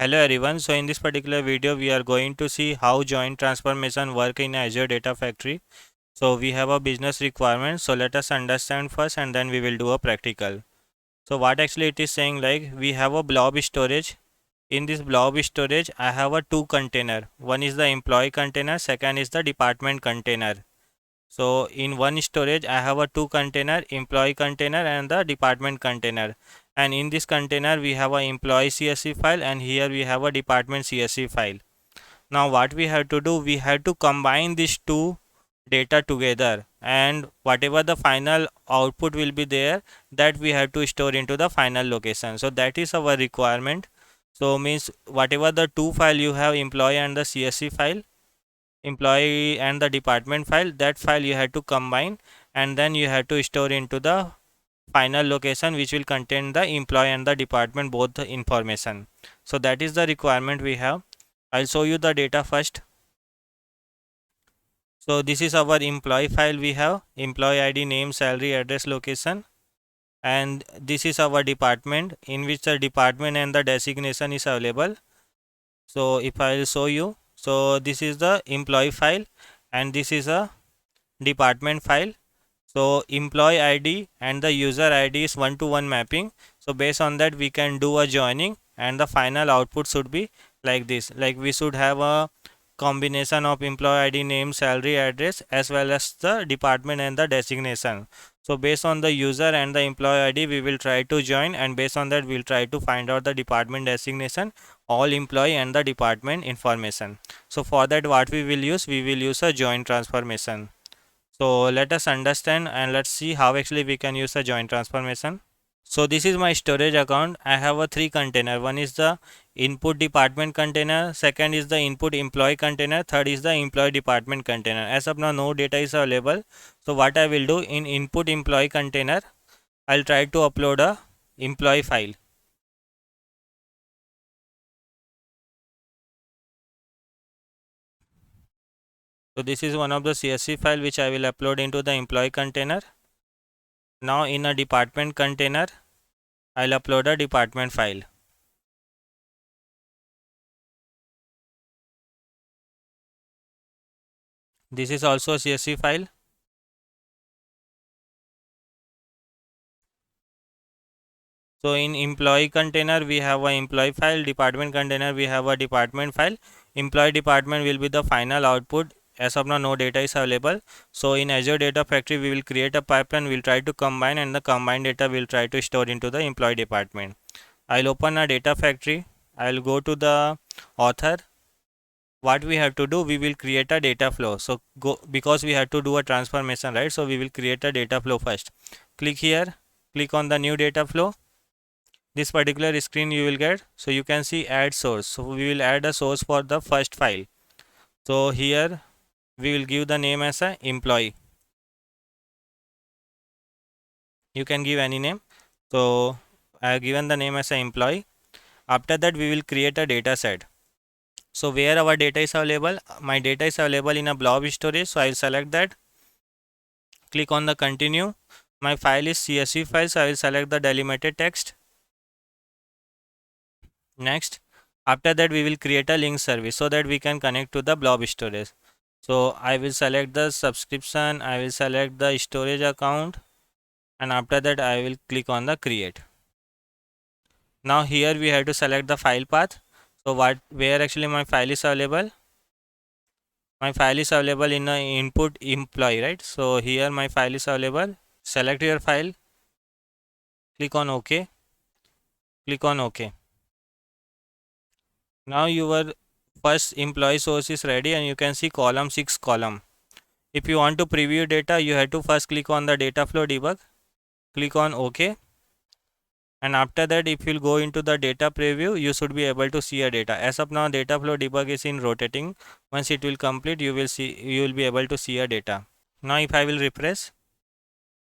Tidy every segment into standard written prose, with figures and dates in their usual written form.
Hello everyone. So in this particular video we are going to see how joint transformation work in Azure Data Factory. So we have a business requirement. So let us understand first and then we will do a practical. So what actually it is saying, like we have a blob storage. In this blob storage I have a two container. One is the employee container, second is the department container. So in one storage I have a two container, employee container and the department container. And in this container we have a employee CSV file and here we have a department CSV file. Now what we have to do, we have to combine these two data together, and whatever the final output will be there, that we have to store into the final location. So that is our requirement. So means whatever the two file you have, employee and the CSV file, employee and the department file, that file you have to combine and then you have to store into the final location which will contain the employee and the department both the information. So that is the requirement we have. I'll show you the data first. So this is our employee file. We have employee ID, name, salary, address, location, and this is our department in which the department and the designation is available. So if I'll show you, so this is the employee file and this is a department file. So employee ID and the user ID is one-to-one mapping. So based on that we can do a joining and the final output should be like this. Like we should have a combination of employee ID, name, salary, address as well as the department and the designation. So based on the user and the employee ID we will try to join, and based on that we will try to find out the department designation, all employee and the department information. So for that what we will use a join transformation. So let us understand and let's see how actually we can use a joint transformation. So this is my storage account. I have a three container. One is the input department container, second is the input employee container, third is the employee department container. As of now no data is available. So what I will do, in input employee container I'll try to upload a employee file. So this is one of the CSV file which I will upload into the employee container. Now in a department container I'll upload a department file. This is also a CSV file. So in employee container we have a employee file, department container we have a department file. Employee department will be the final output. As of now no data is available. So in Azure Data Factory we will create a pipeline, we'll try to combine, and the combined data we'll try to store into the employee department. I'll open a data factory. I'll go to the author. What we have to do, we will create a data flow. So go, because we have to do a transformation, right? So we will create a data flow first. Click here, click on the new data flow. This particular screen you will get. So you can see add source. So we will add a source for the first file. So here we will give the name as a employee. You can give any name. So I have given the name as a employee. After that we will create a data set. So where our data is available, my data is available in a blob storage. So I will select that. Click on the continue. My file is CSV file, so I will select the delimited text. Next, after that we will create a link service so that we can connect to the blob storage. So I will select the subscription, I will select the storage account, and after that I will click on the create. Now here we have to select the file path. So where actually my file is available, my file is available in a input employee, right? So here my file is available. Select your file, click on OK, click on OK. Now your first employee source is ready and you can see column 6 column. If you want to preview data, you have to first click on the data flow debug, click on OK, and after that if you'll go into the data preview, you should be able to see a data. As of now data flow debug is in rotating. Once it will complete, you will be able to see a data. Now if I will refresh,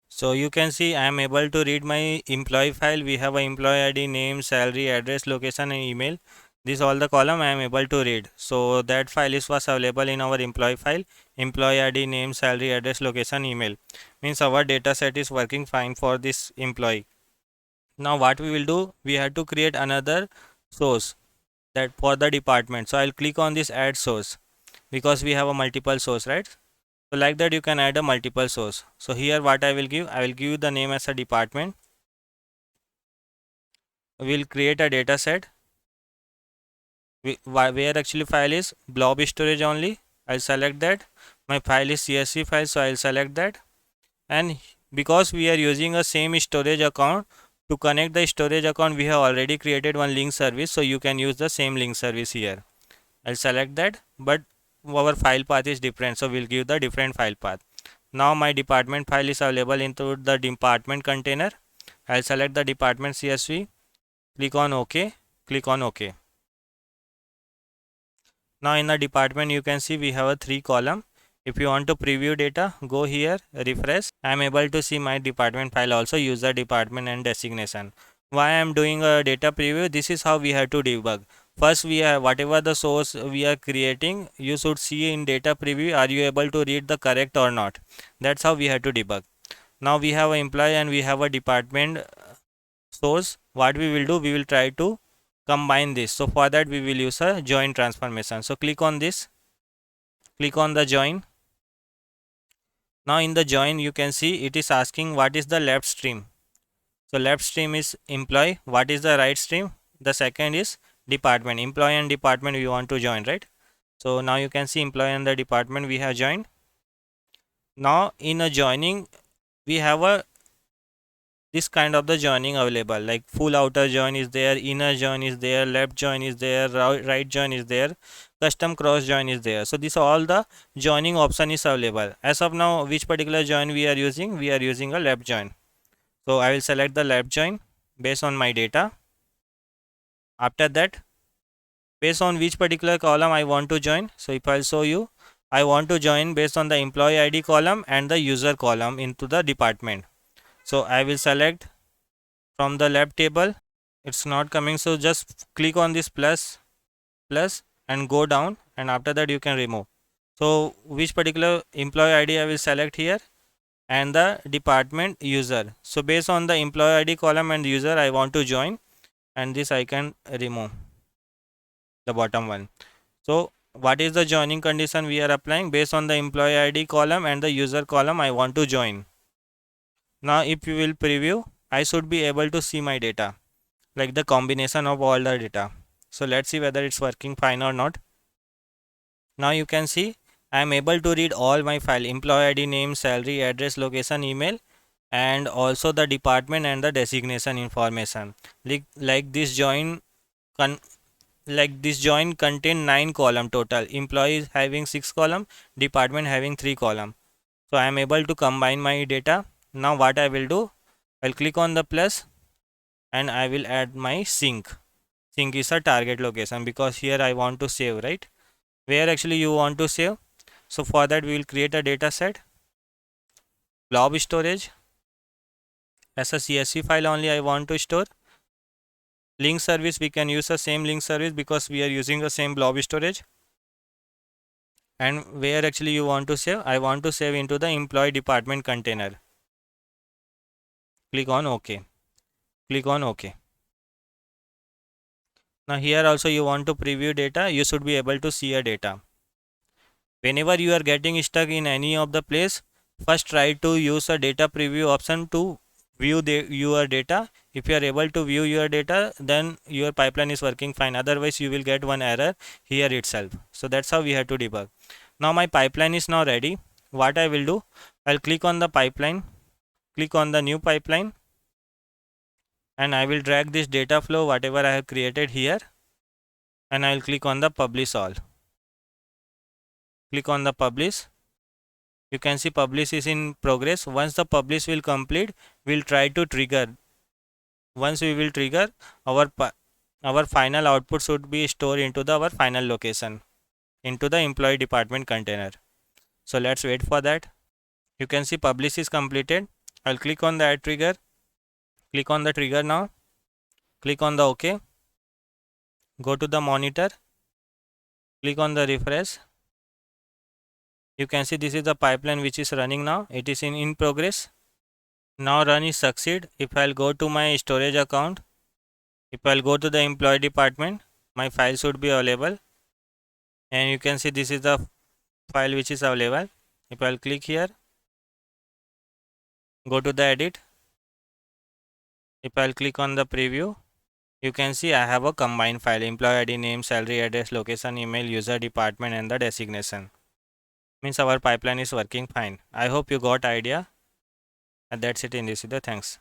so you can see I am able to read my employee file. We have a employee ID, name, salary, address, location and email. This all the column I am able to read. So that file was available in our employee file. Employee ID, name, salary, address, location, email. Means our data set is working fine for this employee. Now what we will do, we have to create another source. that for the department. So I'll click on this add source because we have a multiple source, right? So like that you can add a multiple source. So here what I will give you the name as a department. We'll create a data set where actually file is blob storage only. I'll select that. My file is CSV file, so I'll select that. And because we are using a same storage account, to connect the storage account we have already created one link service, so you can use the same link service here. I'll select that, but our file path is different, so we'll give the different file path. Now my department file is available into the department container. I'll select the department CSV, click on OK, click on OK. Now in the department you can see we have a 3 column. If you want to preview data, go here, refresh. I am able to see my department file also, user, department and designation. Why I am doing a data preview? This is how we have to debug. First we have whatever the source we are creating, you should see in data preview, are you able to read the correct or not. That's how we have to debug. Now we have an employee and we have a department source. What we will do, we will try to combine this. So for that we will use a join transformation. So click on this, click on the join. Now in the join you can see it is asking what is the left stream. So left stream is employee. What is the right stream? The second is department. Employee and department we want to join, right? So now you can see employee and the department we have joined. Now in a joining we have a this kind of the joining available, like full outer join is there, inner join is there, left join is there, right join is there, custom cross join is there. So this all the joining option is available. As of now, which particular join we are using? We are using a left join. So I will select the left join based on my data. After that, based on which particular column I want to join. So if I'll show you, I want to join based on the employee ID column and the user column into the department. So I will select from the left table. It's not coming, so just click on this plus and go down, and after that you can remove. So which particular employee ID I will select here, and the department user. So based on the employee ID column and user I want to join, and this I can remove the bottom one. So what is the joining condition we are applying? Based on the employee ID column and the user column I want to join. Now if you will preview, I should be able to see my data, like the combination of all the data. So let's see whether it's working fine or not. Now you can see I am able to read all my file, employee ID, name, salary, address, location, email, and also the department and the designation information. Like this join contain 9 column total. Employee is having 6 column, department having 3 column. So I am able to combine my data. Now what I will do, I'll click on the plus and I will add my sync. Sync is a target location because here I want to save, right? Where actually you want to save? So for that we will create a data set, blob storage, as a CSV file only I want to store. Link service, we can use the same link service because we are using the same blob storage. And where actually you want to save? I want to save into the employee department container. Click on OK. Click on OK. Now here also you want to preview data, you should be able to see a data. Whenever you are getting stuck in any of the place, first try to use a data preview option to view your data. If you are able to view your data, then your pipeline is working fine. Otherwise you will get one error here itself. So that's how we have to debug. Now my pipeline is now ready. What I will do, I'll click on the pipeline, click on the new pipeline, and I will drag this data flow whatever I have created here, and I will click on the publish all. Click on the publish. You can see publish is in progress. Once the publish will complete, we'll try to trigger. Once we will trigger, our final output should be stored into our final location, into the employee department container. So let's wait for that. You can see publish is completed. I'll click on the add trigger. Click on the trigger now. Click on the OK. Go to the monitor. Click on the refresh. You can see this is the pipeline which is running now. It is in progress. Now run is succeed. If I'll go to my storage account, if I'll go to the employee department, my file should be available, and you can see this is the file which is available. If I'll click here, go to the edit, if I'll click on the preview, you can see I have a combined file: employee ID, name, salary, address, location, email, user, department, and the designation. Means our pipeline is working fine. I hope you got idea, and that's it in this video. Thanks.